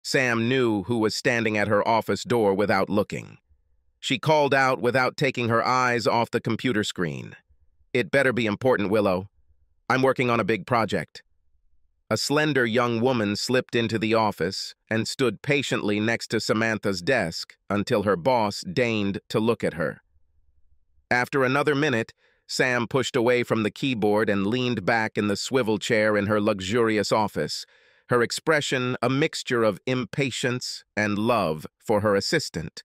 Sam knew who was standing at her office door without looking. She called out without taking her eyes off the computer screen. "It better be important, Willow. I'm working on a big project." A slender young woman slipped into the office and stood patiently next to Samantha's desk until her boss deigned to look at her. After another minute, Sam pushed away from the keyboard and leaned back in the swivel chair in her luxurious office, her expression a mixture of impatience and love for her assistant.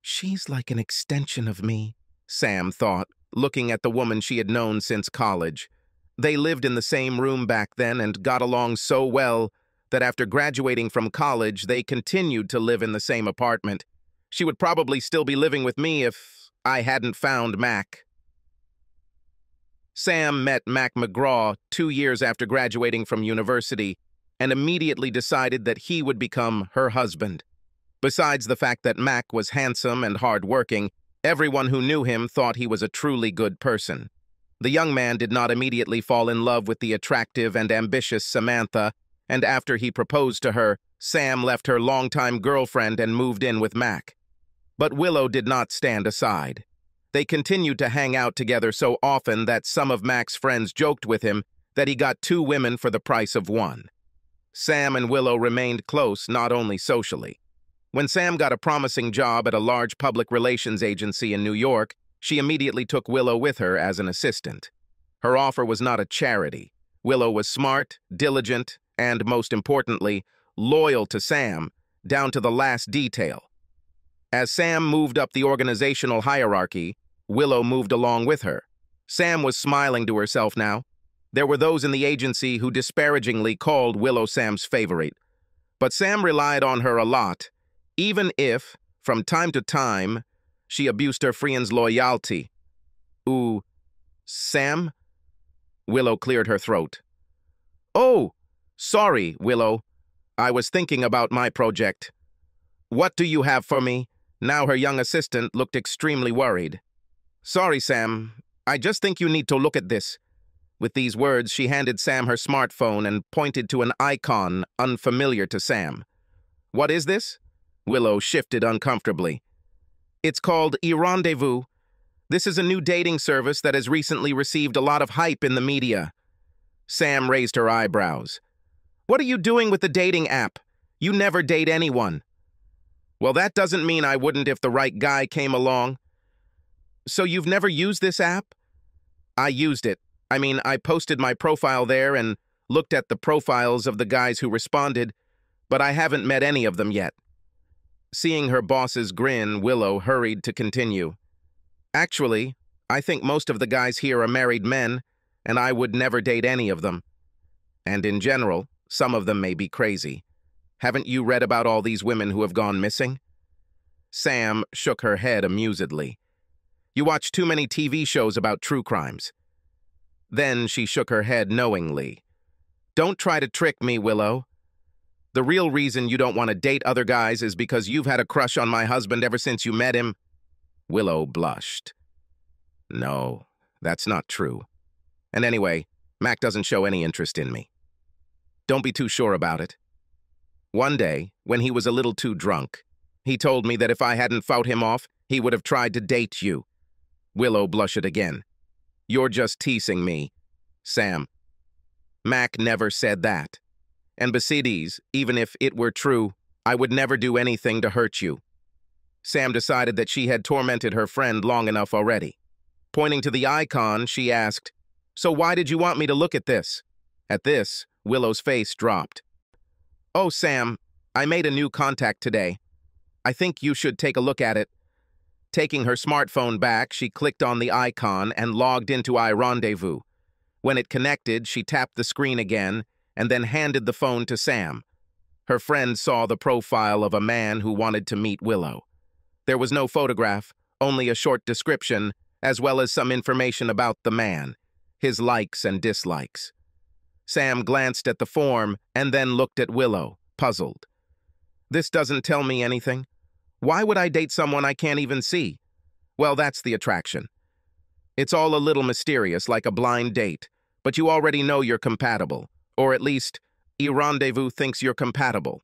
"She's like an extension of me," Sam thought, looking at the woman she had known since college. They lived in the same room back then and got along so well that after graduating from college, they continued to live in the same apartment. She would probably still be living with me if I hadn't found Mac. Sam met Mac McGraw 2 years after graduating from university and immediately decided that he would become her husband. Besides the fact that Mac was handsome and hard-working, everyone who knew him thought he was a truly good person. The young man did not immediately fall in love with the attractive and ambitious Samantha, and after he proposed to her, Sam left her longtime girlfriend and moved in with Mac. But Willow did not stand aside. They continued to hang out together so often that some of Mac's friends joked with him that he got 2 women for the price of 1. Sam and Willow remained close not only socially. When Sam got a promising job at a large public relations agency in New York, she immediately took Willow with her as an assistant. Her offer was not a charity. Willow was smart, diligent, and, most importantly, loyal to Sam, down to the last detail. As Sam moved up the organizational hierarchy, Willow moved along with her. Sam was smiling to herself now. There were those in the agency who disparagingly called Willow Sam's favorite. But Sam relied on her a lot, even if, from time to time, she abused her friend's loyalty. "Ooh, Sam?" Willow cleared her throat. "Oh, sorry, Willow. I was thinking about my project. What do you have for me?" Now her young assistant looked extremely worried. "Sorry, Sam. I just think you need to look at this." With these words, she handed Sam her smartphone and pointed to an icon unfamiliar to Sam. "What is this?" Willow shifted uncomfortably. "It's called eRendezvous. This is a new dating service that has recently received a lot of hype in the media." Sam raised her eyebrows. "What are you doing with the dating app? You never date anyone." "Well, that doesn't mean I wouldn't if the right guy came along." "So you've never used this app?" "I used it. I posted my profile there and looked at the profiles of the guys who responded, but I haven't met any of them yet." Seeing her boss's grin, Willow hurried to continue. "Actually, I think most of the guys here are married men, and I would never date any of them. And in general, some of them may be crazy. Haven't you read about all these women who have gone missing?" Sam shook her head amusedly. "You watch too many TV shows about true crimes." Then she shook her head knowingly. "Don't try to trick me, Willow. The real reason you don't want to date other guys is because you've had a crush on my husband ever since you met him." Willow blushed. "No, that's not true. And anyway, Mac doesn't show any interest in me. Don't be too sure about it. One day, when he was a little too drunk, he told me that if I hadn't fought him off, he would have tried to date you." Willow blushed again. "You're just teasing me, Sam. Mac never said that. And besides, even if it were true, I would never do anything to hurt you." Sam decided that she had tormented her friend long enough already. Pointing to the icon, she asked, "So why did you want me to look at this?" At this, Willow's face dropped. "Oh, Sam, I made a new contact today. I think you should take a look at it." Taking her smartphone back, she clicked on the icon and logged into eRendezvous. When it connected, she tapped the screen again and then handed the phone to Sam. Her friend saw the profile of a man who wanted to meet Willow. There was no photograph, only a short description, as well as some information about the man, his likes and dislikes. Sam glanced at the form and then looked at Willow, puzzled. "This doesn't tell me anything. Why would I date someone I can't even see?" "Well, that's the attraction. It's all a little mysterious, like a blind date, but you already know you're compatible, or at least, eRendezvous thinks you're compatible."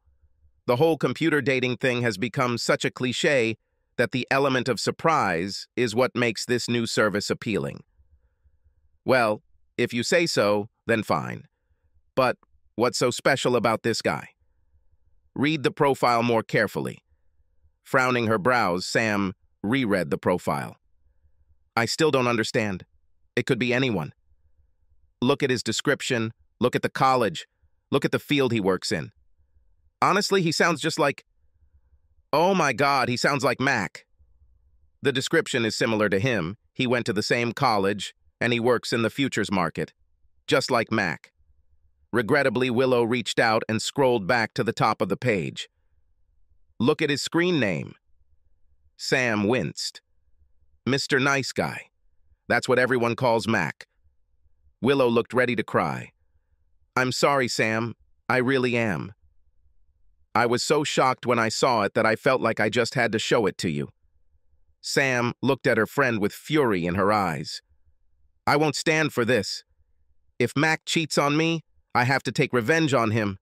The whole computer dating thing has become such a cliché that the element of surprise is what makes this new service appealing. Well, if you say so, then fine. But what's so special about this guy? Read the profile more carefully. Frowning her brows, Sam reread the profile. I still don't understand. It could be anyone. Look at his description, look at the college, look at the field he works in. Honestly, he sounds just like... Oh my God, he sounds like Mac. The description is similar to him. He went to the same college, and he works in the futures market. Just like Mac. Regrettably, Willow reached out and scrolled back to the top of the page. Look at his screen name. Sam winced. Mr. Nice Guy. That's what everyone calls Mac. Willow looked ready to cry. I'm sorry, Sam. I really am. I was so shocked when I saw it that I felt like I just had to show it to you. Sam looked at her friend with fury in her eyes. I won't stand for this. If Mac cheats on me, I have to take revenge on him.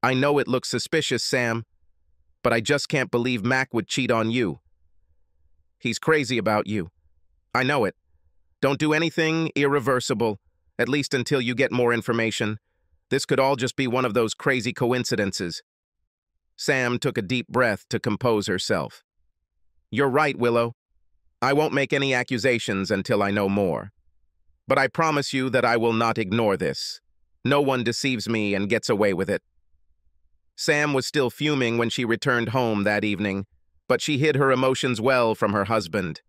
I know it looks suspicious, Sam, but I just can't believe Mac would cheat on you. He's crazy about you. I know it. Don't do anything irreversible, at least until you get more information. This could all just be one of those crazy coincidences. Sam took a deep breath to compose herself. You're right, Willow. I won't make any accusations until I know more. But I promise you that I will not ignore this. No one deceives me and gets away with it. Sam was still fuming when she returned home that evening, but she hid her emotions well from her husband.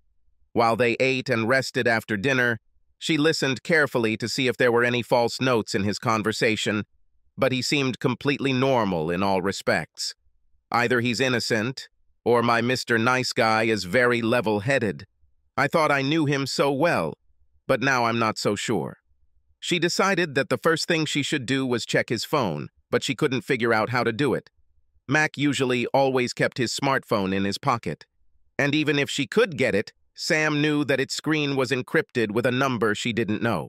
While they ate and rested after dinner, she listened carefully to see if there were any false notes in his conversation, but he seemed completely normal in all respects. Either he's innocent, or my Mr. Nice Guy is very level-headed. I thought I knew him so well, but now I'm not so sure. She decided that the first thing she should do was check his phone, but she couldn't figure out how to do it. Mac usually always kept his smartphone in his pocket. And even if she could get it, Sam knew that its screen was encrypted with a number she didn't know.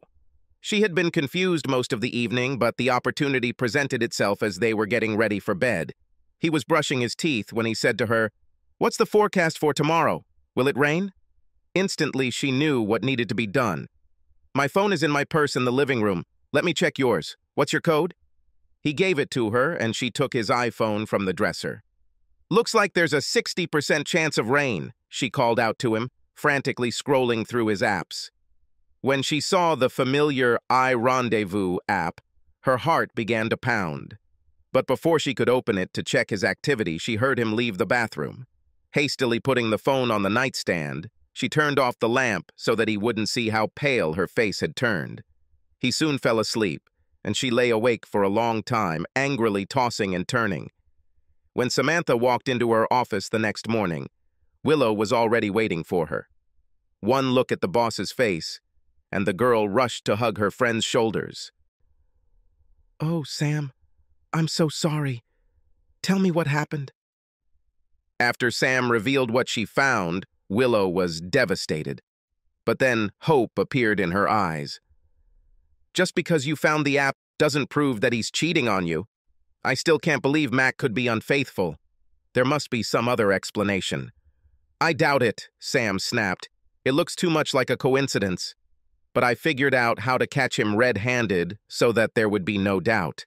She had been confused most of the evening, but the opportunity presented itself as they were getting ready for bed. He was brushing his teeth when he said to her, "What's the forecast for tomorrow? Will it rain?" Instantly, she knew what needed to be done. My phone is in my purse in the living room. Let me check yours. What's your code? He gave it to her, and she took his iPhone from the dresser. Looks like there's a 60% chance of rain, she called out to him, frantically scrolling through his apps. When she saw the familiar iRendezvous app, her heart began to pound. But before she could open it to check his activity, she heard him leave the bathroom. Hastily putting the phone on the nightstand, she turned off the lamp so that he wouldn't see how pale her face had turned. He soon fell asleep, and she lay awake for a long time, angrily tossing and turning. When Samantha walked into her office the next morning, Willow was already waiting for her. One look at the boss's face, and the girl rushed to hug her friend's shoulders. "Oh, Sam, I'm so sorry. Tell me what happened." After Sam revealed what she found, Willow was devastated. But then hope appeared in her eyes. Just because you found the app doesn't prove that he's cheating on you. I still can't believe Mac could be unfaithful. There must be some other explanation. I doubt it, Sam snapped. It looks too much like a coincidence. But I figured out how to catch him red-handed so that there would be no doubt.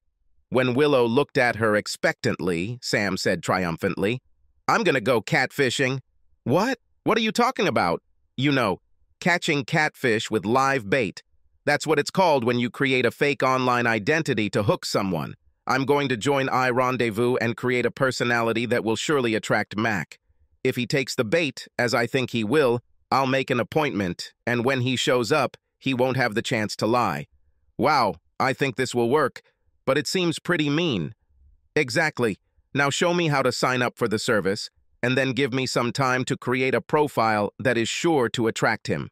When Willow looked at her expectantly, Sam said triumphantly, "I'm gonna go catfishing." "What? What are you talking about?" "You know, catching catfish with live bait. That's what it's called when you create a fake online identity to hook someone. I'm going to join iRendezvous and create a personality that will surely attract Mac. If he takes the bait, as I think he will, I'll make an appointment, and when he shows up, he won't have the chance to lie. Wow, I think this will work, but it seems pretty mean." "Exactly. Now show me how to sign up for the service, and then give me some time to create a profile that is sure to attract him."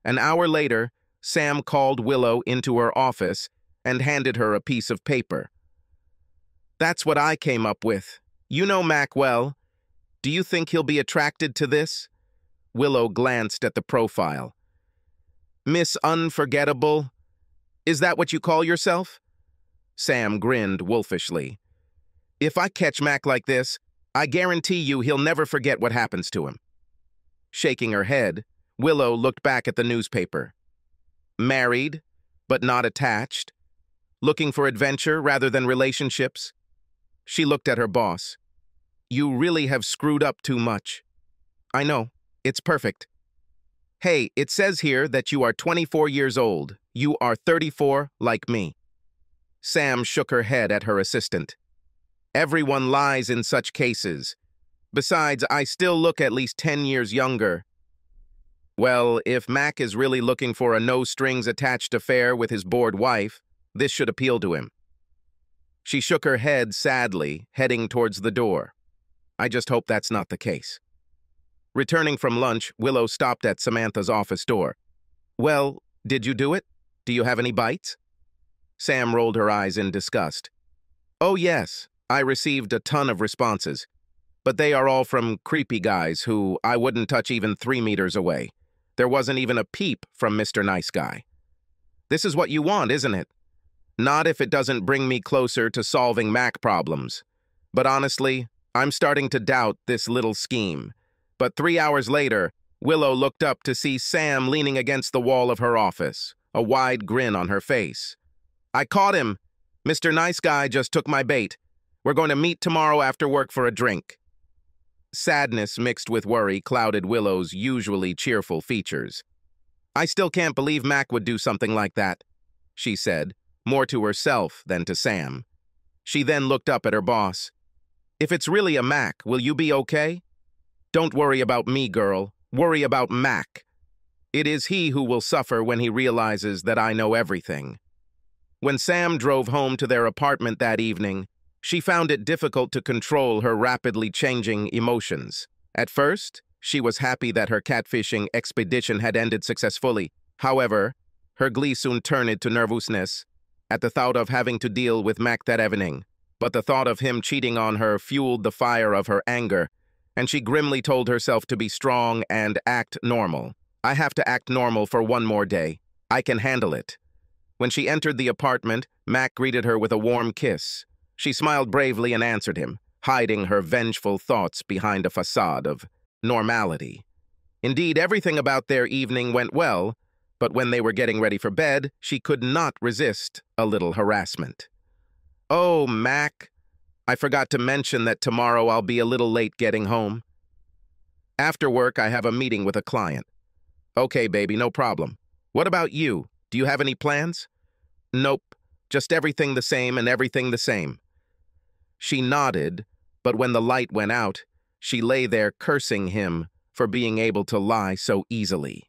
An hour later, Sam called Willow into her office and handed her a piece of paper. "That's what I came up with. You know Mac well. Do you think he'll be attracted to this?" Willow glanced at the profile. "Miss Unforgettable? Is that what you call yourself?" Sam grinned wolfishly. If I catch Mac like this, I guarantee you he'll never forget what happens to him. Shaking her head, Willow looked back at the newspaper. Married, but not attached. Looking for adventure rather than relationships. She looked at her boss. You really have screwed up too much. I know. It's perfect. Hey, it says here that you are 24 years old. You are 34, like me. Sam shook her head at her assistant. Everyone lies in such cases. Besides, I still look at least 10 years younger. Well, if Mac is really looking for a no-strings-attached affair with his bored wife, this should appeal to him. She shook her head sadly, heading towards the door. I just hope that's not the case. Returning from lunch, Willow stopped at Samantha's office door. Well, did you do it? Do you have any bites? Sam rolled her eyes in disgust. Oh yes, I received a ton of responses. But they are all from creepy guys who I wouldn't touch even 3 meters away. There wasn't even a peep from Mr. Nice Guy. This is what you want, isn't it? Not if it doesn't bring me closer to solving Mac problems. But honestly, I'm starting to doubt this little scheme. But 3 hours later, Willow looked up to see Sam leaning against the wall of her office, a wide grin on her face. I caught him. Mr. Nice Guy just took my bait. We're going to meet tomorrow after work for a drink. Sadness mixed with worry clouded Willow's usually cheerful features. I still can't believe Mac would do something like that, she said, more to herself than to Sam. She then looked up at her boss. If it's really a Mac, will you be okay? Don't worry about me, girl. Worry about Mac. It is he who will suffer when he realizes that I know everything. When Sam drove home to their apartment that evening, she found it difficult to control her rapidly changing emotions. At first, she was happy that her catfishing expedition had ended successfully. However, her glee soon turned to nervousness at the thought of having to deal with Mac that evening. But the thought of him cheating on her fueled the fire of her anger, and she grimly told herself to be strong and act normal. I have to act normal for one more day. I can handle it. When she entered the apartment, Mac greeted her with a warm kiss. She smiled bravely and answered him, hiding her vengeful thoughts behind a facade of normality. Indeed, everything about their evening went well, but when they were getting ready for bed, she could not resist a little harassment. Oh, Mac, I forgot to mention that tomorrow I'll be a little late getting home. After work, I have a meeting with a client. Okay, baby, no problem. What about you? Do you have any plans? Nope, just everything the same and everything the same. She nodded, but when the light went out, she lay there cursing him for being able to lie so easily.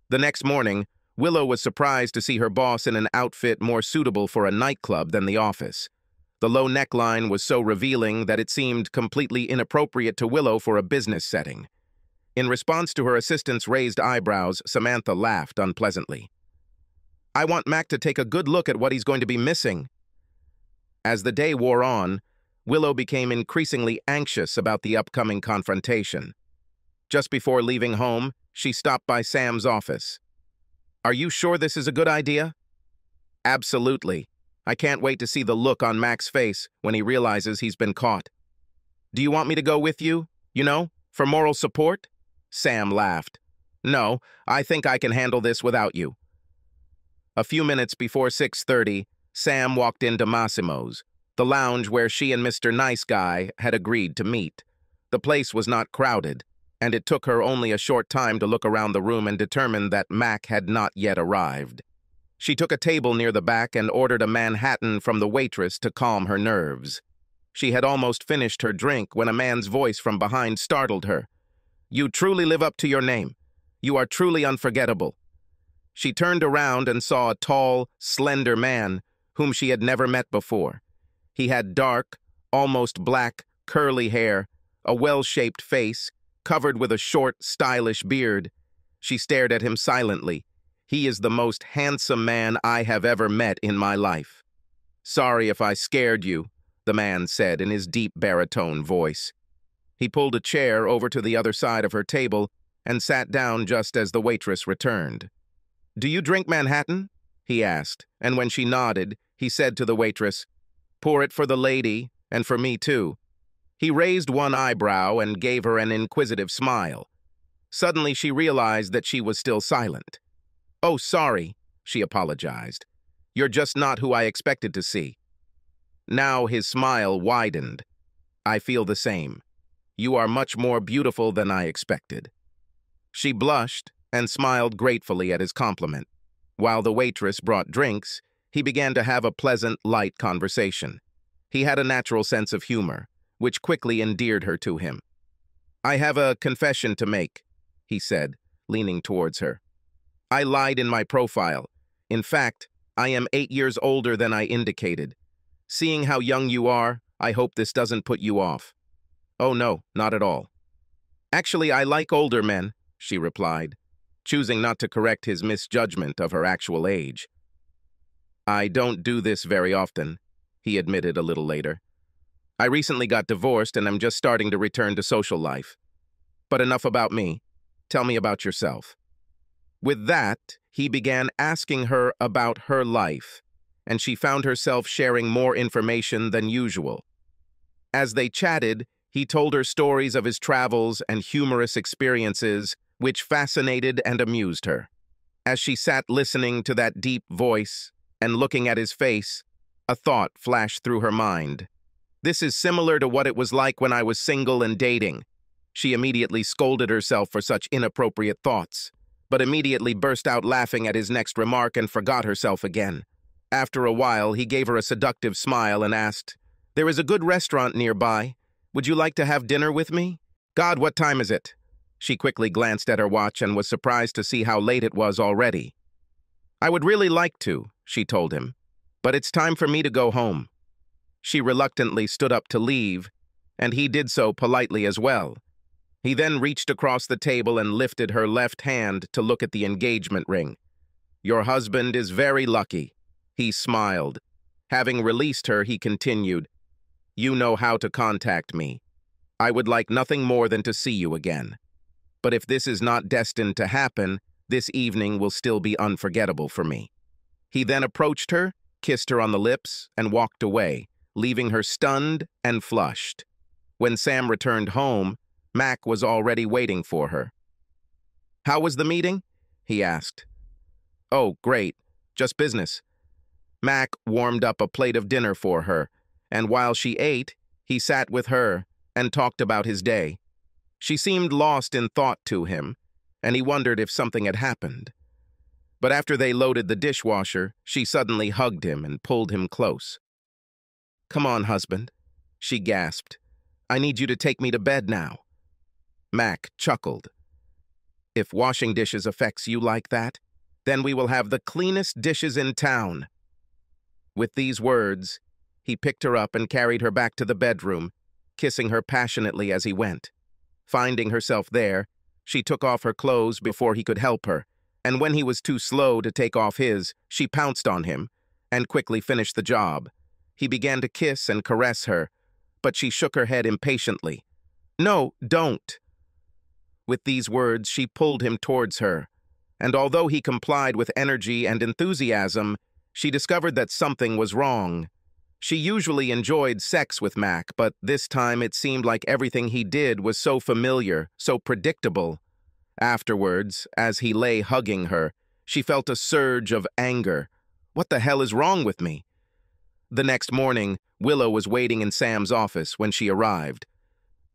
The next morning, Willow was surprised to see her boss in an outfit more suitable for a nightclub than the office. The low neckline was so revealing that it seemed completely inappropriate to Willow for a business setting. In response to her assistant's raised eyebrows, Samantha laughed unpleasantly. I want Mac to take a good look at what he's going to be missing. As the day wore on, Willow became increasingly anxious about the upcoming confrontation. Just before leaving home, she stopped by Sam's office. Are you sure this is a good idea? Absolutely. I can't wait to see the look on Mac's face when he realizes he's been caught. Do you want me to go with you, for moral support? Sam laughed. No, I think I can handle this without you. A few minutes before 6:30, Sam walked into Massimo's, the lounge where she and Mr. Nice Guy had agreed to meet. The place was not crowded, and it took her only a short time to look around the room and determine that Mac had not yet arrived. She took a table near the back and ordered a Manhattan from the waitress to calm her nerves. She had almost finished her drink when a man's voice from behind startled her. You truly live up to your name. You are truly unforgettable. She turned around and saw a tall, slender man whom she had never met before. He had dark, almost black, curly hair, a well-shaped face, covered with a short, stylish beard. She stared at him silently. He is the most handsome man I have ever met in my life. Sorry if I scared you, the man said in his deep baritone voice. He pulled a chair over to the other side of her table and sat down just as the waitress returned. Do you drink Manhattan? He asked, and when she nodded, he said to the waitress, Pour it for the lady, and for me too. He raised one eyebrow and gave her an inquisitive smile. Suddenly she realized that she was still silent. "Oh, sorry," she apologized. "You're just not who I expected to see." Now his smile widened. "I feel the same. You are much more beautiful than I expected." She blushed and smiled gratefully at his compliment. While the waitress brought drinks, he began to have a pleasant, light conversation. He had a natural sense of humor, which quickly endeared her to him. "I have a confession to make," he said, leaning towards her. "I lied in my profile. In fact, I am 8 years older than I indicated. Seeing how young you are, I hope this doesn't put you off." "Oh no, not at all." "Actually, I like older men," she replied, choosing not to correct his misjudgment of her actual age. "I don't do this very often," he admitted a little later. "I recently got divorced and I'm just starting to return to social life. But enough about me. Tell me about yourself." With that, he began asking her about her life, and she found herself sharing more information than usual. As they chatted, he told her stories of his travels and humorous experiences, which fascinated and amused her. As she sat listening to that deep voice and looking at his face, a thought flashed through her mind. "This is similar to what it was like when I was single and dating." She immediately scolded herself for such inappropriate thoughts, but immediately burst out laughing at his next remark and forgot herself again. After a while, he gave her a seductive smile and asked, "There is a good restaurant nearby. Would you like to have dinner with me?" "God, what time is it?" She quickly glanced at her watch and was surprised to see how late it was already. "I would really like to," she told him, "but it's time for me to go home." She reluctantly stood up to leave, and he did so politely as well. He then reached across the table and lifted her left hand to look at the engagement ring. "Your husband is very lucky." He smiled. Having released her, he continued, "You know how to contact me. I would like nothing more than to see you again. But if this is not destined to happen, this evening will still be unforgettable for me." He then approached her, kissed her on the lips, and walked away, leaving her stunned and flushed. When Sam returned home, Mac was already waiting for her. "How was the meeting?" he asked. "Oh, great. Just business." Mac warmed up a plate of dinner for her, and while she ate, he sat with her and talked about his day. She seemed lost in thought to him, and he wondered if something had happened. But after they loaded the dishwasher, she suddenly hugged him and pulled him close. "Come on, husband," she gasped. "I need you to take me to bed now." Mac chuckled. "If washing dishes affects you like that, then we will have the cleanest dishes in town." With these words, he picked her up and carried her back to the bedroom, kissing her passionately as he went. Finding herself there, she took off her clothes before he could help her, and when he was too slow to take off his, she pounced on him and quickly finished the job. He began to kiss and caress her, but she shook her head impatiently. "No, don't." With these words, she pulled him towards her, and although he complied with energy and enthusiasm, she discovered that something was wrong. She usually enjoyed sex with Mac, but this time it seemed like everything he did was so familiar, so predictable. Afterwards, as he lay hugging her, she felt a surge of anger. "What the hell is wrong with me?" The next morning, Willow was waiting in Sam's office when she arrived.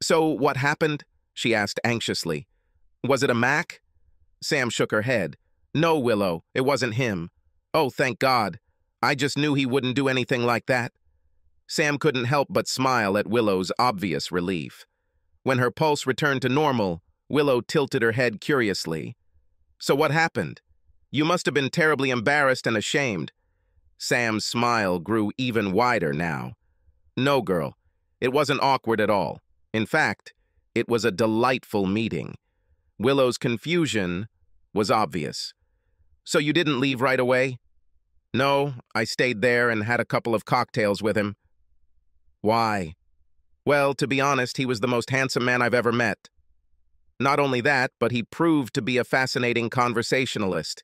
"So, what happened?" she asked anxiously. "Was it a Mac?" Sam shook her head. "No, Willow, it wasn't him." "Oh, thank God. I just knew he wouldn't do anything like that." Sam couldn't help but smile at Willow's obvious relief. When her pulse returned to normal, Willow tilted her head curiously. "So what happened? You must have been terribly embarrassed and ashamed." Sam's smile grew even wider now. "No, girl, it wasn't awkward at all. In fact, it was a delightful meeting." Willow's confusion was obvious. "So you didn't leave right away?" "No, I stayed there and had a couple of cocktails with him." "Why?" "Well, to be honest, he was the most handsome man I've ever met. Not only that, but he proved to be a fascinating conversationalist.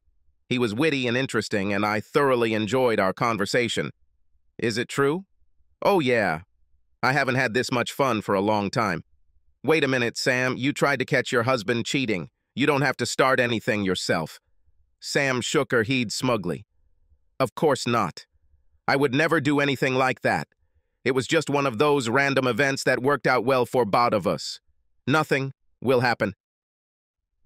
He was witty and interesting, and I thoroughly enjoyed our conversation." "Is it true?" Oh yeah, I haven't had this much fun for a long time. Wait a minute, Sam, you tried to catch your husband cheating. You don't have to start anything yourself. Sam shook her head smugly. Of course not. I would never do anything like that. It was just one of those random events that worked out well for both of us. Nothing will happen.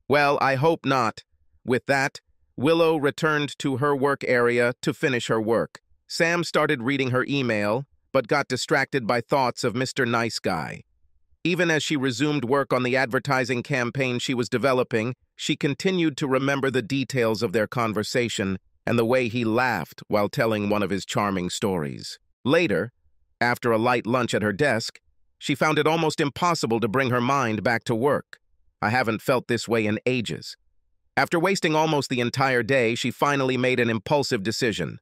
Well, I hope not. With that, Willow returned to her work area to finish her work. Sam started reading her email, but got distracted by thoughts of Mr. Nice Guy. Even as she resumed work on the advertising campaign she was developing, she continued to remember the details of their conversation and the way he laughed while telling one of his charming stories. Later, after a light lunch at her desk, she found it almost impossible to bring her mind back to work. I haven't felt this way in ages. After wasting almost the entire day, she finally made an impulsive decision.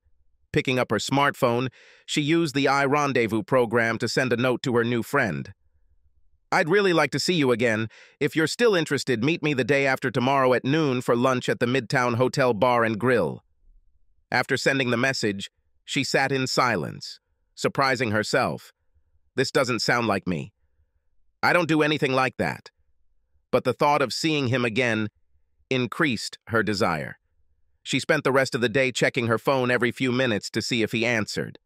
Picking up her smartphone, she used the iRendezvous program to send a note to her new friend. I'd really like to see you again. If you're still interested, meet me the day after tomorrow at noon for lunch at the Midtown Hotel Bar and Grill. After sending the message, she sat in silence, surprising herself. This doesn't sound like me. I don't do anything like that. But the thought of seeing him again increased her desire. She spent the rest of the day checking her phone every few minutes to see if he answered.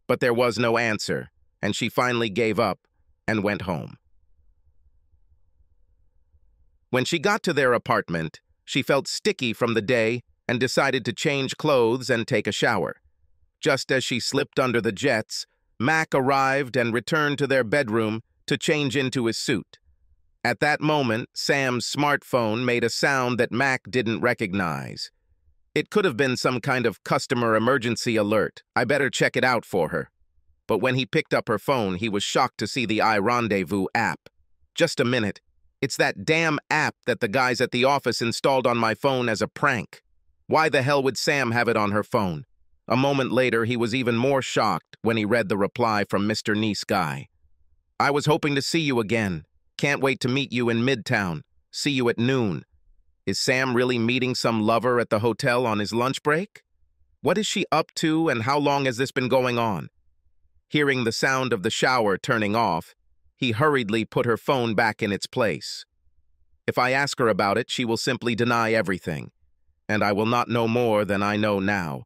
But there was no answer, and she finally gave up and went home. When she got to their apartment, she felt sticky from the day and decided to change clothes and take a shower. Just as she slipped under the jets, Mac arrived and returned to their bedroom to change into his suit. At that moment, Sam's smartphone made a sound that Mac didn't recognize. It could have been some kind of customer emergency alert. I better check it out for her. But when he picked up her phone, he was shocked to see the iRendezvous app. Just a minute. It's that damn app that the guys at the office installed on my phone as a prank. Why the hell would Sam have it on her phone? A moment later, he was even more shocked when he read the reply from Mr. Nice Guy. I was hoping to see you again. Can't wait to meet you in Midtown. See you at noon. Is Sam really meeting some lover at the hotel on his lunch break? What is she up to and how long has this been going on? Hearing the sound of the shower turning off, he hurriedly put her phone back in its place. If I ask her about it, she will simply deny everything, and I will not know more than I know now.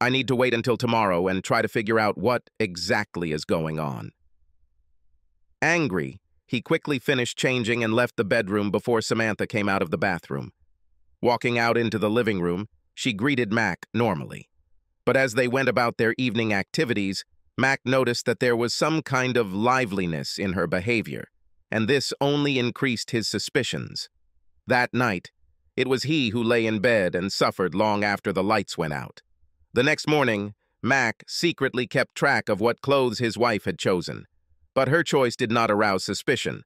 I need to wait until tomorrow and try to figure out what exactly is going on. Angry, he quickly finished changing and left the bedroom before Samantha came out of the bathroom. Walking out into the living room, she greeted Mac normally. But as they went about their evening activities, Mac noticed that there was some kind of liveliness in her behavior, and this only increased his suspicions. That night, it was he who lay in bed and suffered long after the lights went out. The next morning, Mac secretly kept track of what clothes his wife had chosen, but her choice did not arouse suspicion.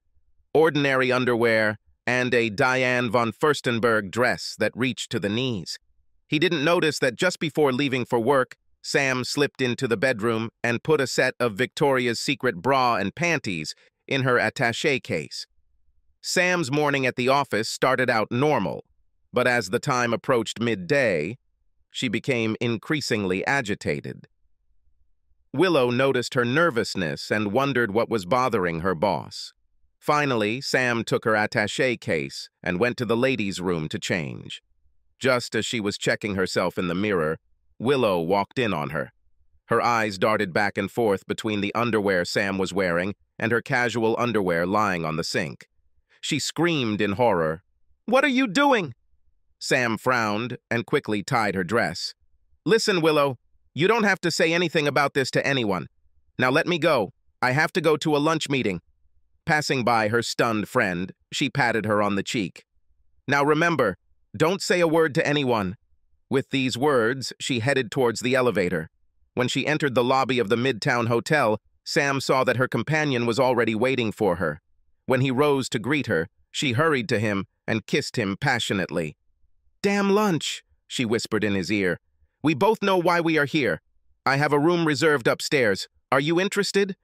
Ordinary underwear and a Diane von Furstenberg dress that reached to the knees. He didn't notice that just before leaving for work, Sam slipped into the bedroom and put a set of Victoria's Secret bra and panties in her attaché case. Sam's morning at the office started out normal, but as the time approached midday, she became increasingly agitated. Willow noticed her nervousness and wondered what was bothering her boss. Finally, Sam took her attaché case and went to the ladies' room to change. Just as she was checking herself in the mirror, Willow walked in on her. Her eyes darted back and forth between the underwear Sam was wearing and her casual underwear lying on the sink. She screamed in horror. "What are you doing?" Sam frowned and quickly tied her dress. "Listen, Willow, you don't have to say anything about this to anyone. Now let me go. I have to go to a lunch meeting." Passing by her stunned friend, she patted her on the cheek. "Now remember, don't say a word to anyone." With these words, she headed towards the elevator. When she entered the lobby of the Midtown Hotel, Sam saw that her companion was already waiting for her. When he rose to greet her, she hurried to him and kissed him passionately. "Damn lunch," she whispered in his ear. "We both know why we are here. I have a room reserved upstairs. Are you interested?"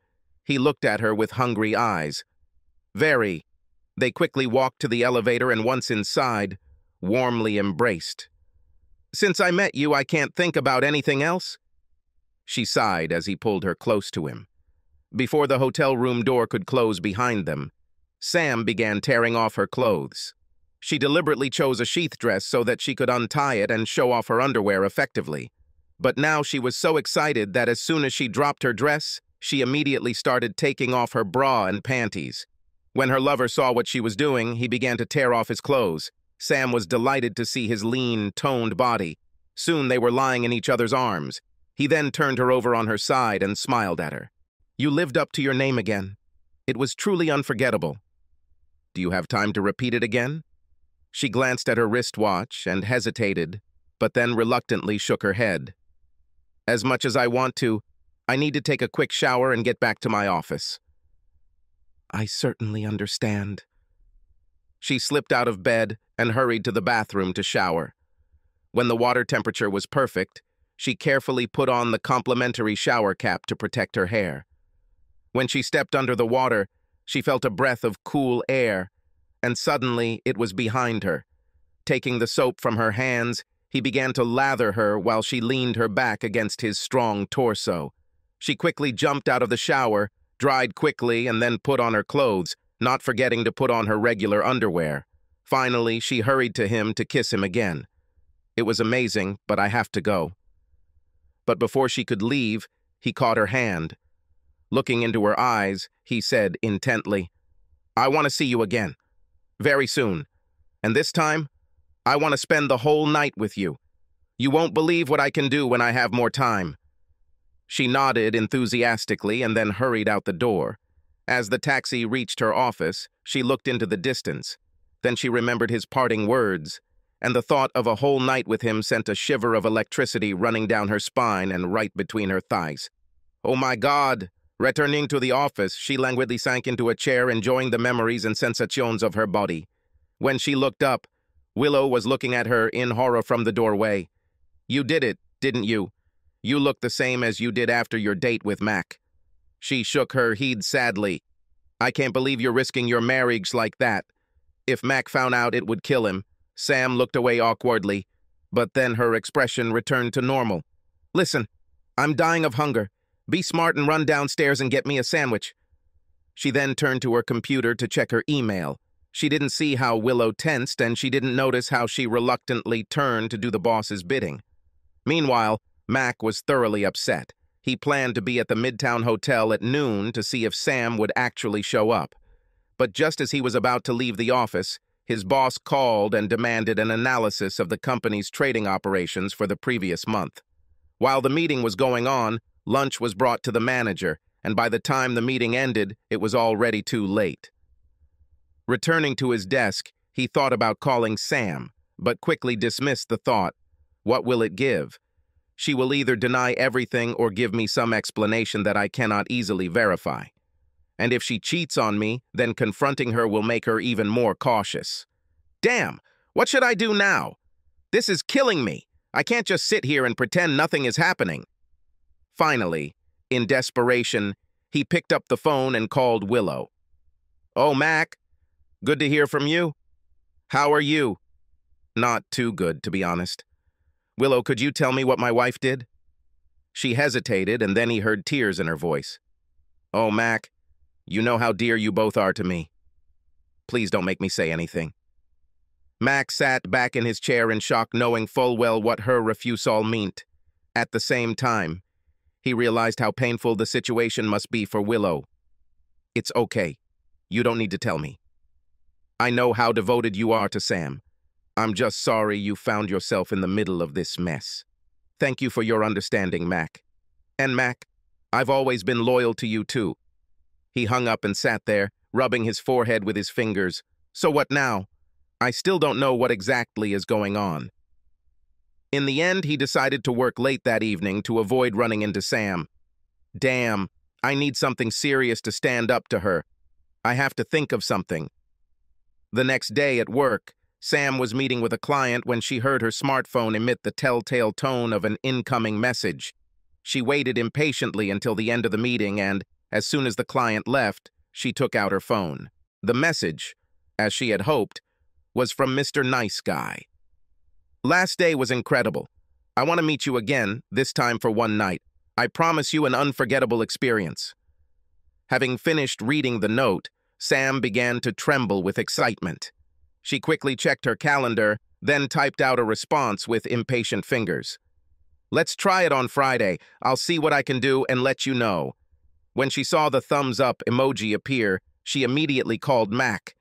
He looked at her with hungry eyes. "Very." They quickly walked to the elevator and once inside, warmly embraced. "Since I met you, I can't think about anything else." She sighed as he pulled her close to him. Before the hotel room door could close behind them, Sam began tearing off her clothes. She deliberately chose a sheath dress so that she could untie it and show off her underwear effectively. But now she was so excited that as soon as she dropped her dress, she immediately started taking off her bra and panties. When her lover saw what she was doing, he began to tear off his clothes. Sam was delighted to see his lean, toned body. Soon they were lying in each other's arms. He then turned her over on her side and smiled at her. "You lived up to your name again. It was truly unforgettable. Do you have time to repeat it again?" She glanced at her wristwatch and hesitated, but then reluctantly shook her head. "As much as I want to, I need to take a quick shower and get back to my office." "I certainly understand." She slipped out of bed and hurried to the bathroom to shower. When the water temperature was perfect, she carefully put on the complimentary shower cap to protect her hair. When she stepped under the water, she felt a breath of cool air, and suddenly it was behind her. Taking the soap from her hands, he began to lather her while she leaned her back against his strong torso. She quickly jumped out of the shower, dried quickly, and then put on her clothes, not forgetting to put on her regular underwear. Finally, she hurried to him to kiss him again. "It was amazing, but I have to go." But before she could leave, he caught her hand. Looking into her eyes, he said intently, "I want to see you again. Very soon. And this time, I want to spend the whole night with you. You won't believe what I can do when I have more time." She nodded enthusiastically and then hurried out the door. As the taxi reached her office, she looked into the distance. Then she remembered his parting words, and the thought of a whole night with him sent a shiver of electricity running down her spine and right between her thighs. "Oh my God!" Returning to the office, she languidly sank into a chair, enjoying the memories and sensations of her body. When she looked up, Willow was looking at her in horror from the doorway. "You did it, didn't you? You look the same as you did after your date with Mac." She shook her head sadly. "I can't believe you're risking your marriage like that. If Mac found out, it would kill him." Sam looked away awkwardly, but then her expression returned to normal. "Listen, I'm dying of hunger. Be smart and run downstairs and get me a sandwich." She then turned to her computer to check her email. She didn't see how Willow tensed, and she didn't notice how she reluctantly turned to do the boss's bidding. Meanwhile, Mac was thoroughly upset. He planned to be at the Midtown Hotel at noon to see if Sam would actually show up. But just as he was about to leave the office, his boss called and demanded an analysis of the company's trading operations for the previous month. While the meeting was going on, lunch was brought to the manager, and by the time the meeting ended, it was already too late. Returning to his desk, he thought about calling Sam, but quickly dismissed the thought. What will it give? She will either deny everything or give me some explanation that I cannot easily verify. And if she cheats on me, then confronting her will make her even more cautious. Damn, what should I do now? This is killing me. I can't just sit here and pretend nothing is happening. Finally, in desperation, he picked up the phone and called Willow. "Oh, Mac, good to hear from you. How are you?" "Not too good, to be honest." "Willow, could you tell me what my wife did?" She hesitated, and then he heard tears in her voice. "Oh, Mac, you know how dear you both are to me. Please don't make me say anything." Mac sat back in his chair in shock, knowing full well what her refusal meant. At the same time, he realized how painful the situation must be for Willow. "It's okay. You don't need to tell me. I know how devoted you are to Sam. I'm just sorry you found yourself in the middle of this mess. Thank you for your understanding, Mac. And Mac, I've always been loyal to you too." He hung up and sat there, rubbing his forehead with his fingers. "So what now? I still don't know what exactly is going on." In the end, he decided to work late that evening to avoid running into Sam. Damn, I need something serious to stand up to her. I have to think of something. The next day at work, Sam was meeting with a client when she heard her smartphone emit the telltale tone of an incoming message. She waited impatiently until the end of the meeting and, as soon as the client left, she took out her phone. The message, as she had hoped, was from Mr. Nice Guy. "Last day was incredible. I want to meet you again, this time for one night. I promise you an unforgettable experience." Having finished reading the note, Sam began to tremble with excitement. She quickly checked her calendar, then typed out a response with impatient fingers. "Let's try it on Friday. I'll see what I can do and let you know." When she saw the thumbs up emoji appear, she immediately called Mac.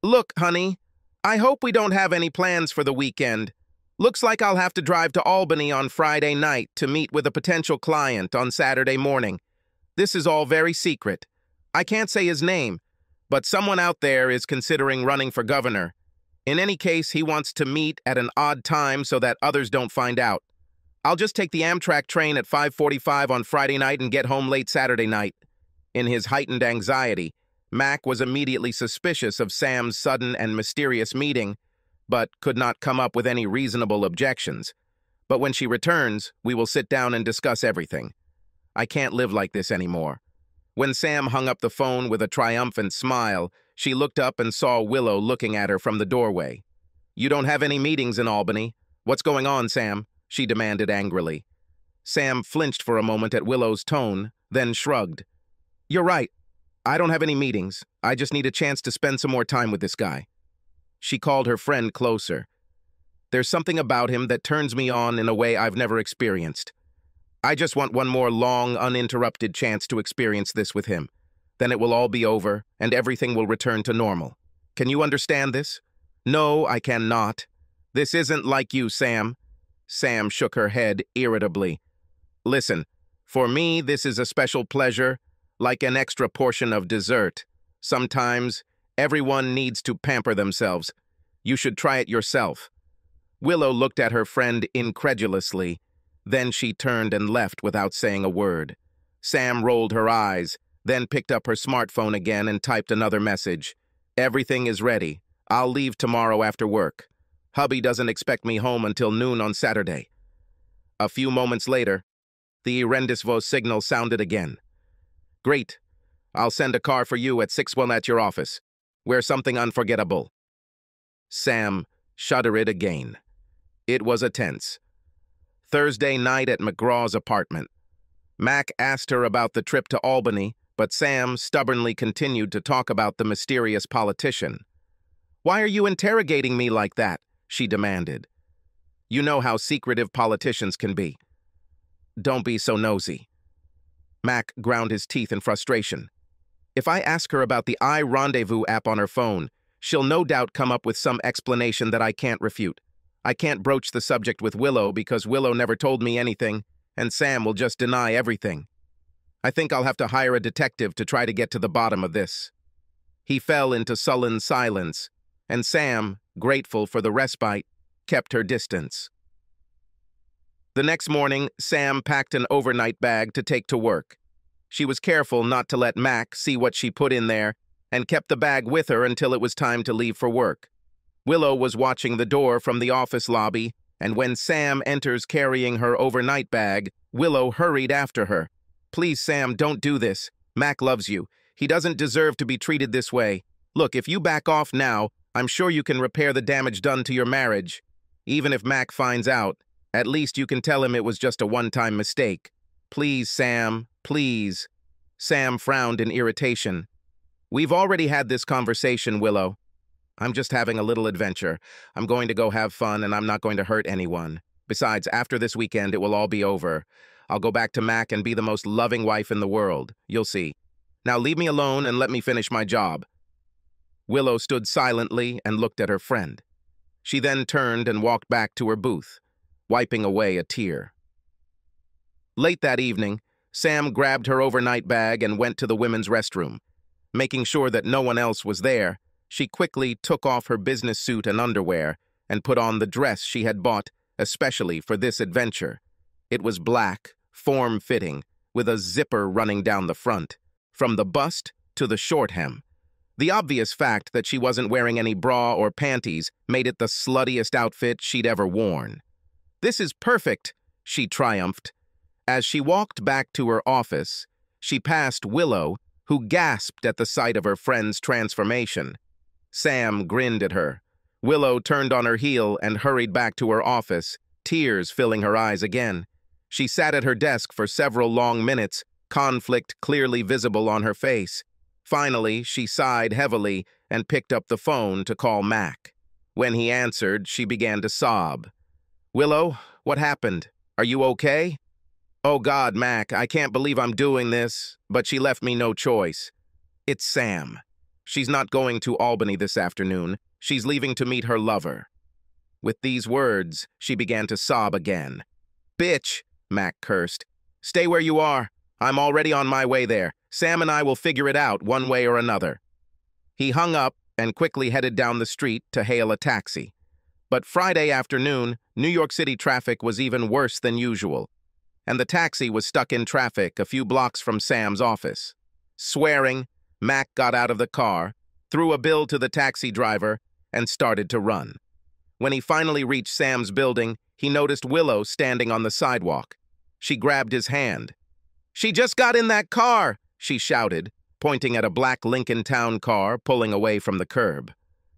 "Look, honey, I hope we don't have any plans for the weekend. Looks like I'll have to drive to Albany on Friday night to meet with a potential client on Saturday morning. This is all very secret. I can't say his name, but someone out there is considering running for governor. In any case, he wants to meet at an odd time so that others don't find out. I'll just take the Amtrak train at 5:45 on Friday night and get home late Saturday night." In his heightened anxiety, Mac was immediately suspicious of Sam's sudden and mysterious meeting, but could not come up with any reasonable objections. "But when she returns, we will sit down and discuss everything. I can't live like this anymore." When Sam hung up the phone with a triumphant smile, she looked up and saw Willow looking at her from the doorway. "You don't have any meetings in Albany. What's going on, Sam?" she demanded angrily. Sam flinched for a moment at Willow's tone, then shrugged. "You're right. I don't have any meetings. I just need a chance to spend some more time with this guy." She called her friend closer. "There's something about him that turns me on in a way I've never experienced. I just want one more long, uninterrupted chance to experience this with him. Then it will all be over, and everything will return to normal. Can you understand this?" "No, I cannot. This isn't like you, Sam." Sam shook her head irritably. "Listen, for me, this is a special pleasure, like an extra portion of dessert. Sometimes, everyone needs to pamper themselves. You should try it yourself." Willow looked at her friend incredulously. Then she turned and left without saying a word. Sam rolled her eyes, then picked up her smartphone again and typed another message. "Everything is ready. I'll leave tomorrow after work. Hubby doesn't expect me home until noon on Saturday." A few moments later, the Rendezvous signal sounded again. "Great. I'll send a car for you at 6:1 at your office. Wear something unforgettable." Sam shuddered again. It was a tense Thursday night at McGraw's apartment. Mac asked her about the trip to Albany, but Sam stubbornly continued to talk about the mysterious politician. "Why are you interrogating me like that?" she demanded. "You know how secretive politicians can be. Don't be so nosy." Mac ground his teeth in frustration. If I ask her about the iRendezvous app on her phone, she'll no doubt come up with some explanation that I can't refute. I can't broach the subject with Willow because Willow never told me anything, and Sam will just deny everything. I think I'll have to hire a detective to try to get to the bottom of this." He fell into sullen silence, and Sam, grateful for the respite, kept her distance. The next morning, Sam packed an overnight bag to take to work. She was careful not to let Mac see what she put in there and kept the bag with her until it was time to leave for work. Willow was watching the door from the office lobby, and when Sam enters carrying her overnight bag, Willow hurried after her. "Please, Sam, don't do this. Mac loves you. He doesn't deserve to be treated this way. Look, if you back off now, I'm sure you can repair the damage done to your marriage. Even if Mac finds out, at least you can tell him it was just a one-time mistake. Please, Sam, please." Sam frowned in irritation. "We've already had this conversation, Willow. I'm just having a little adventure. I'm going to go have fun, and I'm not going to hurt anyone. Besides, after this weekend, it will all be over. I'll go back to Mac and be the most loving wife in the world. You'll see. Now leave me alone and let me finish my job." Willow stood silently and looked at her friend. She then turned and walked back to her booth, wiping away a tear. Late that evening, Sam grabbed her overnight bag and went to the women's restroom. Making sure that no one else was there, she quickly took off her business suit and underwear and put on the dress she had bought especially for this adventure. It was black, form-fitting, with a zipper running down the front, from the bust to the short hem. The obvious fact that she wasn't wearing any bra or panties made it the sluttiest outfit she'd ever worn. "This is perfect," she triumphed. As she walked back to her office, she passed Willow, who gasped at the sight of her friend's transformation. Sam grinned at her. Willow turned on her heel and hurried back to her office, tears filling her eyes again. She sat at her desk for several long minutes, conflict clearly visible on her face. Finally, she sighed heavily and picked up the phone to call Mac. When he answered, she began to sob. "Willow, what happened? Are you okay?" "Oh God, Mac, I can't believe I'm doing this, but she left me no choice. It's Sam. She's not going to Albany this afternoon. She's leaving to meet her lover." With these words, she began to sob again. "Bitch," Mac cursed. "Stay where you are. I'm already on my way there. Sam and I will figure it out one way or another." He hung up and quickly headed down the street to hail a taxi. But Friday afternoon, New York City traffic was even worse than usual, and the taxi was stuck in traffic a few blocks from Sam's office. Swearing, Mac got out of the car, threw a bill to the taxi driver, and started to run. When he finally reached Sam's building, he noticed Willow standing on the sidewalk. She grabbed his hand. "She just got in that car!" she shouted, pointing at a black Lincoln Town car pulling away from the curb.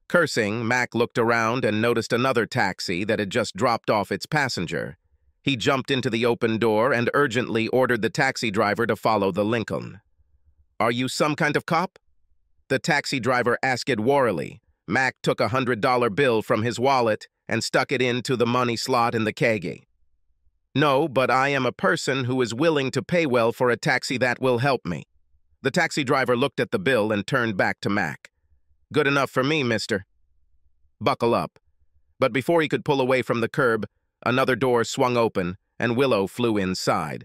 Cursing, Mac looked around and noticed another taxi that had just dropped off its passenger. He jumped into the open door and urgently ordered the taxi driver to follow the Lincoln. "Are you some kind of cop?" the taxi driver asked warily. Mac took a $100 bill from his wallet and stuck it into the money slot in the kagi. "No, but I am a person who is willing to pay well for a taxi that will help me." The taxi driver looked at the bill and turned back to Mac. "Good enough for me, mister. Buckle up." But before he could pull away from the curb, another door swung open and Willow flew inside.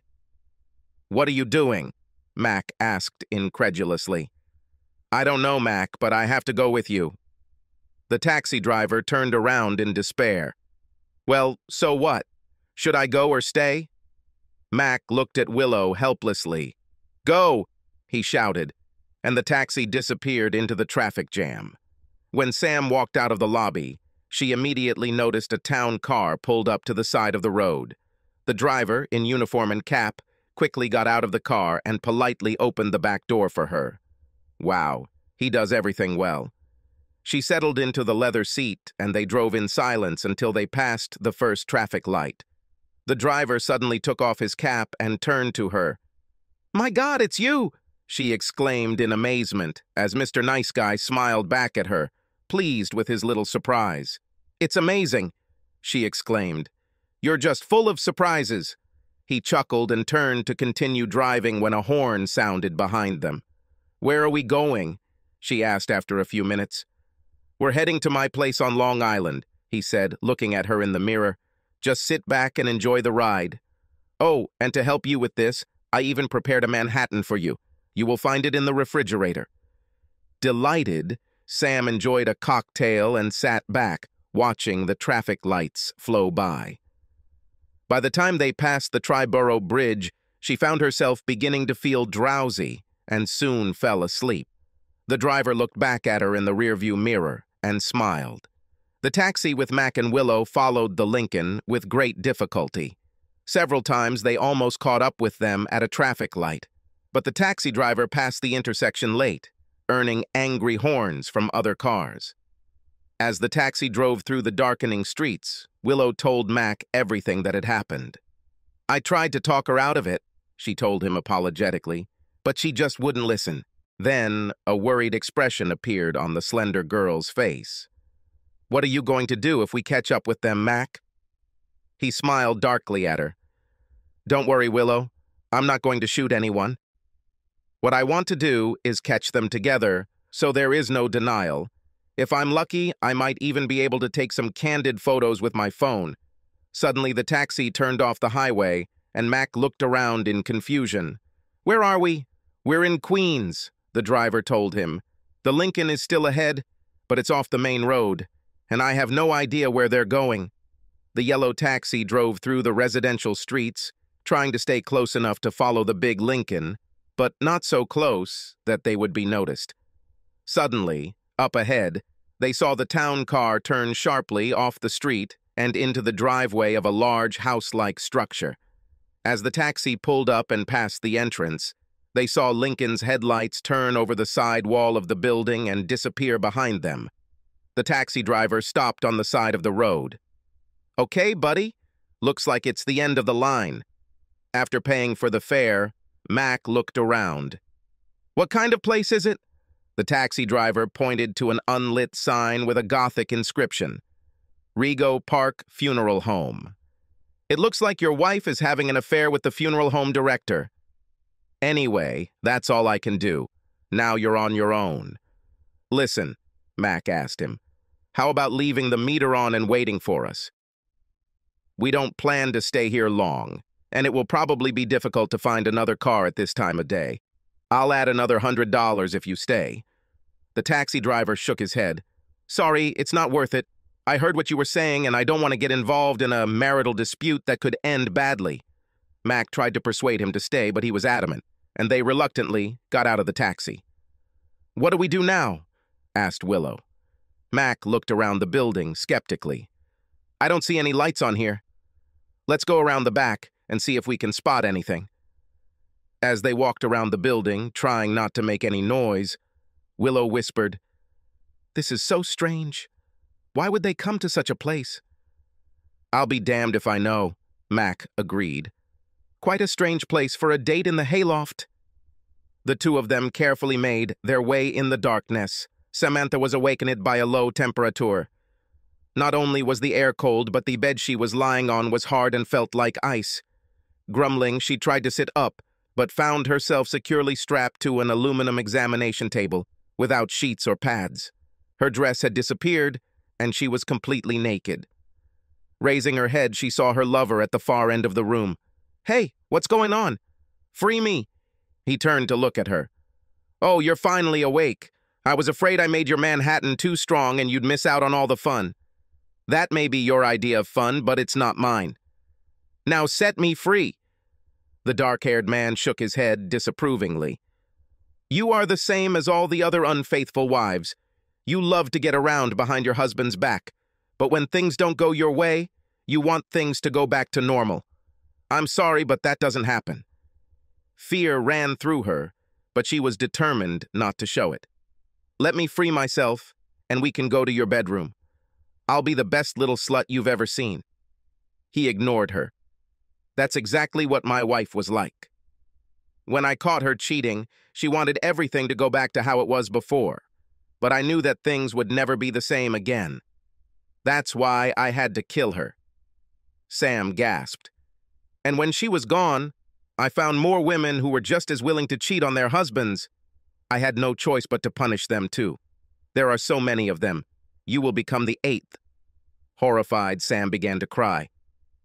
"What are you doing?" Mac asked incredulously. "I don't know, Mac, but I have to go with you." The taxi driver turned around in despair. "Well, so what? Should I go or stay?" Mac looked at Willow helplessly. "Go!" he shouted, and the taxi disappeared into the traffic jam. When Sam walked out of the lobby, she immediately noticed a town car pulled up to the side of the road. The driver, in uniform and cap, quickly got out of the car and politely opened the back door for her. Wow, he does everything well. She settled into the leather seat, and they drove in silence until they passed the first traffic light. The driver suddenly took off his cap and turned to her. "My God, it's you!" she exclaimed in amazement as Mr. Nice Guy smiled back at her, pleased with his little surprise. "It's amazing," she exclaimed. "You're just full of surprises." He chuckled and turned to continue driving when a horn sounded behind them. "Where are we going?" she asked after a few minutes. "We're heading to my place on Long Island," he said, looking at her in the mirror. "Just sit back and enjoy the ride. Oh, and to help you with this, I even prepared a Manhattan for you. You will find it in the refrigerator." Delighted, Sam enjoyed a cocktail and sat back, watching the traffic lights flow by. By the time they passed the Triborough Bridge, she found herself beginning to feel drowsy and soon fell asleep. The driver looked back at her in the rearview mirror and smiled. The taxi with Mac and Willow followed the Lincoln with great difficulty. Several times they almost caught up with them at a traffic light, but the taxi driver passed the intersection late, earning angry horns from other cars. As the taxi drove through the darkening streets, Willow told Mac everything that had happened. "I tried to talk her out of it," she told him apologetically, "but she just wouldn't listen." Then a worried expression appeared on the slender girl's face. "What are you going to do if we catch up with them, Mac?" He smiled darkly at her. "Don't worry, Willow. I'm not going to shoot anyone. What I want to do is catch them together, so there is no denial. If I'm lucky, I might even be able to take some candid photos with my phone." Suddenly, the taxi turned off the highway, and Mac looked around in confusion. "Where are we?" "We're in Queens," the driver told him. "The Lincoln is still ahead, but it's off the main road, and I have no idea where they're going." The yellow taxi drove through the residential streets, trying to stay close enough to follow the big Lincoln, but not so close that they would be noticed. Suddenly, up ahead, they saw the town car turn sharply off the street and into the driveway of a large house-like structure. As the taxi pulled up and passed the entrance, they saw Lincoln's headlights turn over the side wall of the building and disappear behind them. The taxi driver stopped on the side of the road. "Okay, buddy. Looks like it's the end of the line." After paying for the fare, Mac looked around. "What kind of place is it?" The taxi driver pointed to an unlit sign with a Gothic inscription. Rego Park Funeral Home. "It looks like your wife is having an affair with the funeral home director." "Anyway, that's all I can do. Now you're on your own." "Listen," Mac asked him, "how about leaving the meter on and waiting for us? We don't plan to stay here long, and it will probably be difficult to find another car at this time of day. I'll add another $100 if you stay." The taxi driver shook his head. "Sorry, it's not worth it. I heard what you were saying, and I don't want to get involved in a marital dispute that could end badly." Mac tried to persuade him to stay, but he was adamant, and they reluctantly got out of the taxi. "What do we do now?" asked Willow. Mac looked around the building skeptically. "I don't see any lights on here. Let's go around the back and see if we can spot anything." As they walked around the building, trying not to make any noise, Willow whispered, "This is so strange. Why would they come to such a place?" "I'll be damned if I know," Mac agreed. "Quite a strange place for a date in the hayloft." The two of them carefully made their way in the darkness. Samantha was awakened by a low temperature. Not only was the air cold, but the bed she was lying on was hard and felt like ice. Grumbling, she tried to sit up, but found herself securely strapped to an aluminum examination table, without sheets or pads. Her dress had disappeared, and she was completely naked. Raising her head, she saw her lover at the far end of the room. "Hey, what's going on? Free me." He turned to look at her. "Oh, you're finally awake. I was afraid I made your Manhattan too strong and you'd miss out on all the fun. That may be your idea of fun, but it's not mine. Now set me free." The dark-haired man shook his head disapprovingly. "You are the same as all the other unfaithful wives. You love to get around behind your husband's back, but when things don't go your way, you want things to go back to normal. I'm sorry, but that doesn't happen." Fear ran through her, but she was determined not to show it. "Let me free myself, and we can go to your bedroom. I'll be the best little slut you've ever seen." He ignored her. "That's exactly what my wife was like. When I caught her cheating, she wanted everything to go back to how it was before. But I knew that things would never be the same again. That's why I had to kill her." Sam gasped. "And when she was gone, I found more women who were just as willing to cheat on their husbands. I had no choice but to punish them too. There are so many of them. You will become the 8th. Horrified, Sam began to cry.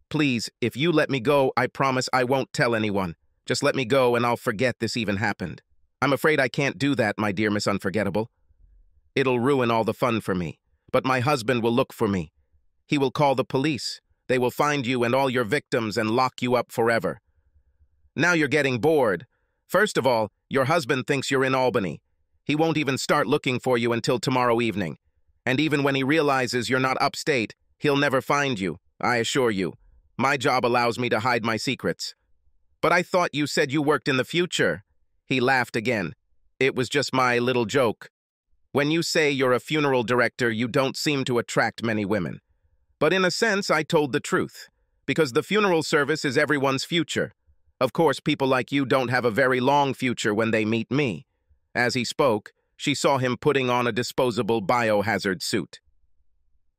"Please, if you let me go, I promise I won't tell anyone. Just let me go and I'll forget this even happened. I'm afraid I can't do that, my dear Miss Unforgettable. It'll ruin all the fun for me. But my husband will look for me. He will call the police. They will find you and all your victims and lock you up forever. Now you're getting bored. First of all, your husband thinks you're in Albany. He won't even start looking for you until tomorrow evening. And even when he realizes you're not upstate, he'll never find you, I assure you. My job allows me to hide my secrets." "But I thought you said you worked in the future." He laughed again. "It was just my little joke. When you say you're a funeral director, you don't seem to attract many women. But in a sense, I told the truth, because the funeral service is everyone's future. Of course, people like you don't have a very long future when they meet me." As he spoke, she saw him putting on a disposable biohazard suit.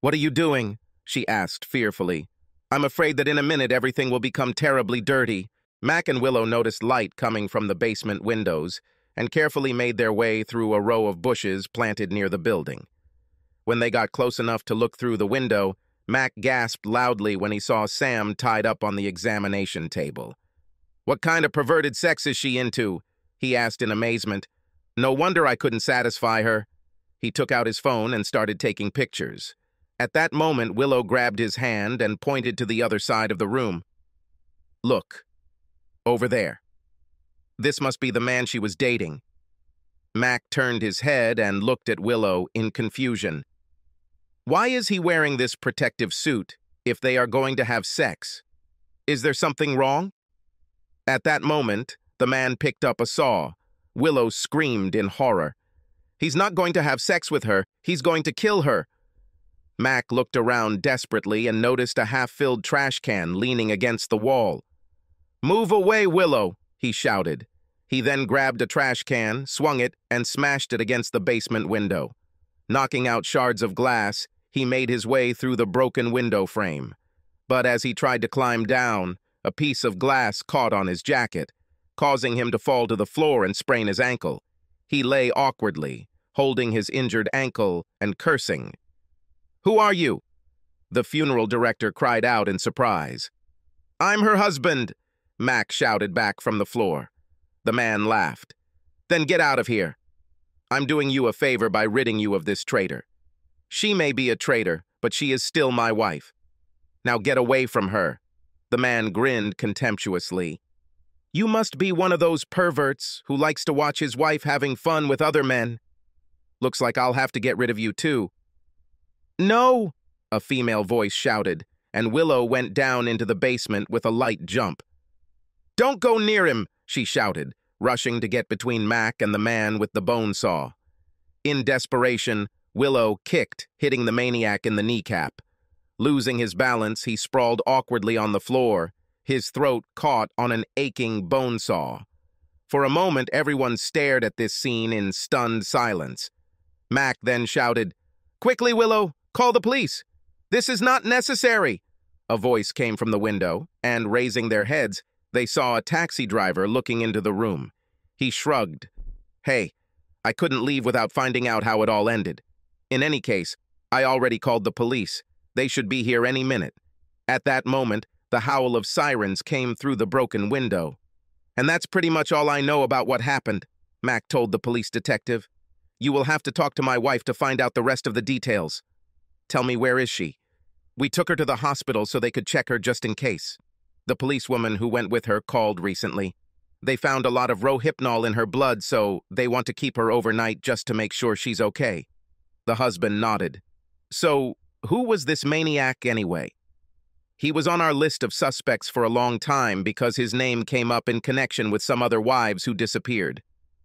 "What are you doing?" she asked fearfully. "I'm afraid that in a minute everything will become terribly dirty." Mac and Willow noticed light coming from the basement windows and carefully made their way through a row of bushes planted near the building. When they got close enough to look through the window, Mac gasped loudly when he saw Sam tied up on the examination table. "What kind of perverted sex is she into?" he asked in amazement. "No wonder I couldn't satisfy her." He took out his phone and started taking pictures. At that moment, Willow grabbed his hand and pointed to the other side of the room. "Look, over there. This must be the man she was dating." Mac turned his head and looked at Willow in confusion. "Why is he wearing this protective suit if they are going to have sex? Is there something wrong?" At that moment, the man picked up a saw. Willow screamed in horror. "He's not going to have sex with her. He's going to kill her." Mac looked around desperately and noticed a half-filled trash can leaning against the wall. "Move away, Willow," he shouted. He then grabbed a trash can, swung it, and smashed it against the basement window. Knocking out shards of glass, he made his way through the broken window frame. But as he tried to climb down, a piece of glass caught on his jacket, causing him to fall to the floor and sprain his ankle. He lay awkwardly, holding his injured ankle and cursing. "Who are you?" the funeral director cried out in surprise. "I'm her husband," Mac shouted back from the floor. The man laughed. "Then get out of here. I'm doing you a favor by ridding you of this traitor. She may be a traitor, but she is still my wife. Now get away from her." The man grinned contemptuously. "You must be one of those perverts who likes to watch his wife having fun with other men. Looks like I'll have to get rid of you too." "No!" a female voice shouted, and Willow went down into the basement with a light jump. "Don't go near him!" she shouted, rushing to get between Mac and the man with the bone saw. In desperation, Willow kicked, hitting the maniac in the kneecap. Losing his balance, he sprawled awkwardly on the floor, his throat caught on an aching bone saw. For a moment, everyone stared at this scene in stunned silence. Mac then shouted, "Quickly, Willow, call the police! This is not necessary!" A voice came from the window, and raising their heads, they saw a taxi driver looking into the room. He shrugged. "Hey, I couldn't leave without finding out how it all ended. In any case, I already called the police. They should be here any minute." At that moment, the howl of sirens came through the broken window. "And that's pretty much all I know about what happened," Mac told the police detective. "You will have to talk to my wife to find out the rest of the details. Tell me, where is she?" "We took her to the hospital so they could check her just in case. The policewoman who went with her called recently. They found a lot of Rohypnol in her blood, so they want to keep her overnight just to make sure she's okay." The husband nodded. "So, who was this maniac anyway?" "He was on our list of suspects for a long time because his name came up in connection with some other wives who disappeared.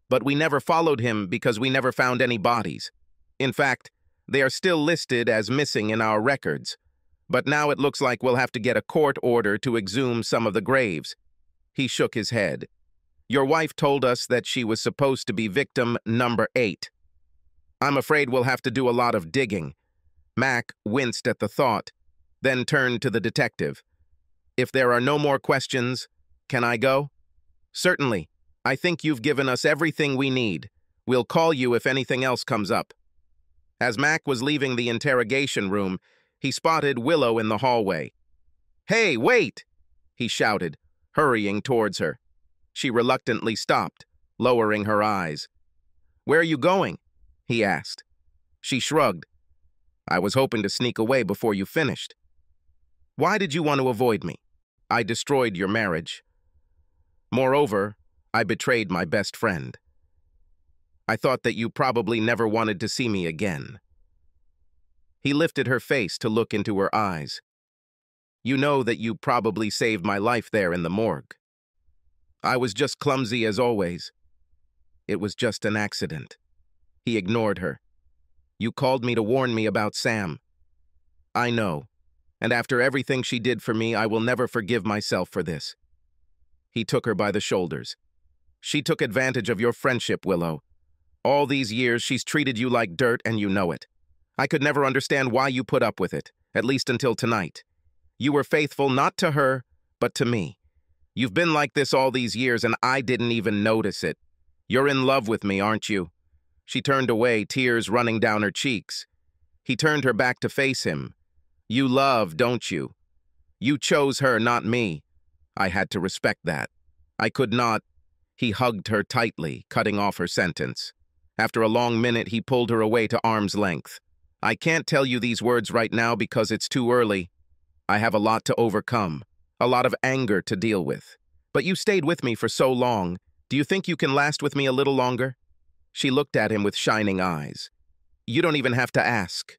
But we never followed him because we never found any bodies. In fact, they are still listed as missing in our records. But now it looks like we'll have to get a court order to exhume some of the graves." He shook his head. "Your wife told us that she was supposed to be victim number 8. I'm afraid we'll have to do a lot of digging." Mac winced at the thought, then turned to the detective. "If there are no more questions, can I go?" "Certainly. I think you've given us everything we need. We'll call you if anything else comes up." As Mac was leaving the interrogation room, he spotted Willow in the hallway. "Hey, wait!" he shouted, hurrying towards her. She reluctantly stopped, lowering her eyes. "Where are you going?" he asked. She shrugged. "I was hoping to sneak away before you finished." "Why did you want to avoid me? I destroyed your marriage. Moreover, I betrayed my best friend. I thought that you probably never wanted to see me again." He lifted her face to look into her eyes. "You know that you probably saved my life there in the morgue. I was just clumsy as always. It was just an accident." He ignored her. "You called me to warn me about Sam. I know, and after everything she did for me, I will never forgive myself for this." He took her by the shoulders. "She took advantage of your friendship, Willow. All these years, she's treated you like dirt, and you know it. I could never understand why you put up with it, at least until tonight. You were faithful not to her, but to me. You've been like this all these years, and I didn't even notice it. You're in love with me, aren't you?" She turned away, tears running down her cheeks. He turned her back to face him. "You love, don't you? You chose her, not me. I had to respect that. I could not." He hugged her tightly, cutting off her sentence. After a long minute, he pulled her away to arm's length. "I can't tell you these words right now because it's too early. I have a lot to overcome, a lot of anger to deal with. But you stayed with me for so long. Do you think you can last with me a little longer?" She looked at him with shining eyes. "You don't even have to ask."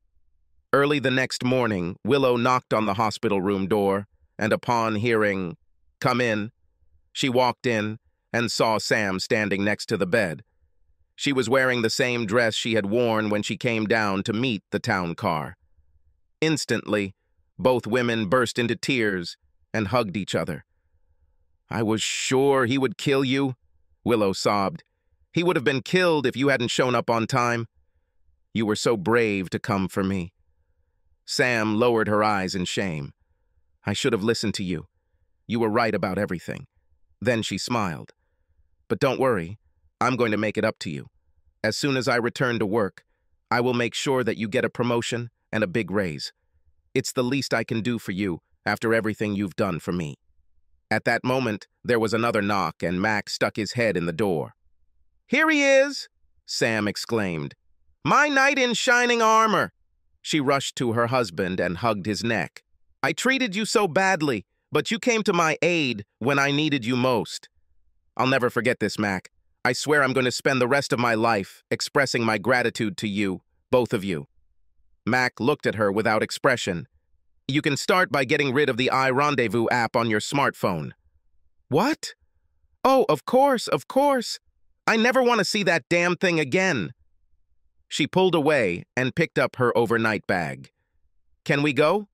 Early the next morning, Willow knocked on the hospital room door, and upon hearing, "Come in," she walked in and saw Sam standing next to the bed. She was wearing the same dress she had worn when she came down to meet the town car. Instantly, both women burst into tears and hugged each other. I was sure he would kill you, Willow sobbed. He would have been killed if you hadn't shown up on time. You were so brave to come for me. Sam lowered her eyes in shame. I should have listened to you. You were right about everything. Then she smiled. But don't worry, I'm going to make it up to you. As soon as I return to work, I will make sure that you get a promotion and a big raise. It's the least I can do for you after everything you've done for me. At that moment, there was another knock and Mac stuck his head in the door. Here he is, Sam exclaimed. My knight in shining armor. She rushed to her husband and hugged his neck. I treated you so badly, but you came to my aid when I needed you most. I'll never forget this, Mac. I swear I'm going to spend the rest of my life expressing my gratitude to you, both of you. Mac looked at her without expression. You can start by getting rid of the iRendezvous app on your smartphone. What? Oh, of course, of course. I never want to see that damn thing again. She pulled away and picked up her overnight bag. Can we go?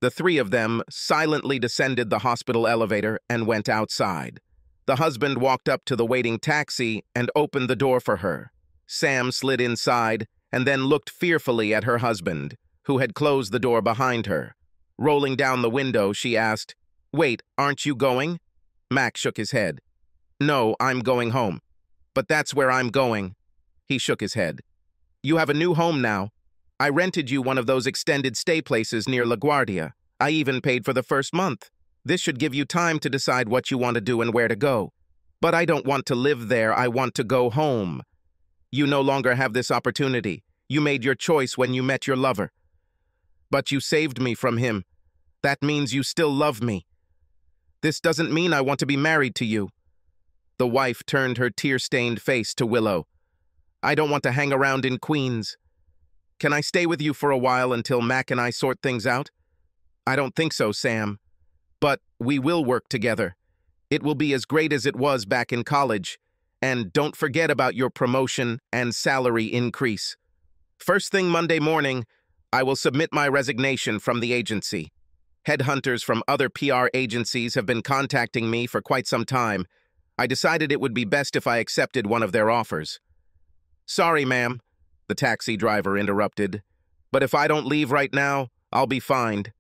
The three of them silently descended the hospital elevator and went outside. The husband walked up to the waiting taxi and opened the door for her. Sam slid inside and then looked fearfully at her husband, who had closed the door behind her. Rolling down the window, she asked, Wait, aren't you going? Mac shook his head. No, I'm going home. But that's where I'm going. He shook his head. You have a new home now. I rented you one of those extended stay places near LaGuardia. I even paid for the first month. This should give you time to decide what you want to do and where to go. But I don't want to live there. I want to go home. You no longer have this opportunity. You made your choice when you met your lover. But you saved me from him. That means you still love me. This doesn't mean I want to be married to you. The wife turned her tear-stained face to Willow. I don't want to hang around in Queens. Can I stay with you for a while until Mac and I sort things out? I don't think so, Sam. But we will work together. It will be as great as it was back in college. And don't forget about your promotion and salary increase. First thing Monday morning, I will submit my resignation from the agency. Headhunters from other PR agencies have been contacting me for quite some time. I decided it would be best if I accepted one of their offers. Sorry, ma'am, the taxi driver interrupted. But if I don't leave right now, I'll be fined.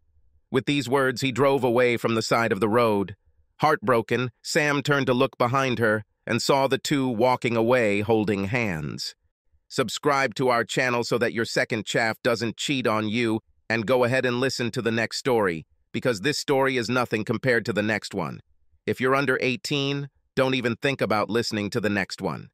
With these words, he drove away from the side of the road. Heartbroken, Sam turned to look behind her and saw the two walking away holding hands. Subscribe to our channel so that your second chaff doesn't cheat on you, and go ahead and listen to the next story, because this story is nothing compared to the next one. If you're under 18, don't even think about listening to the next one.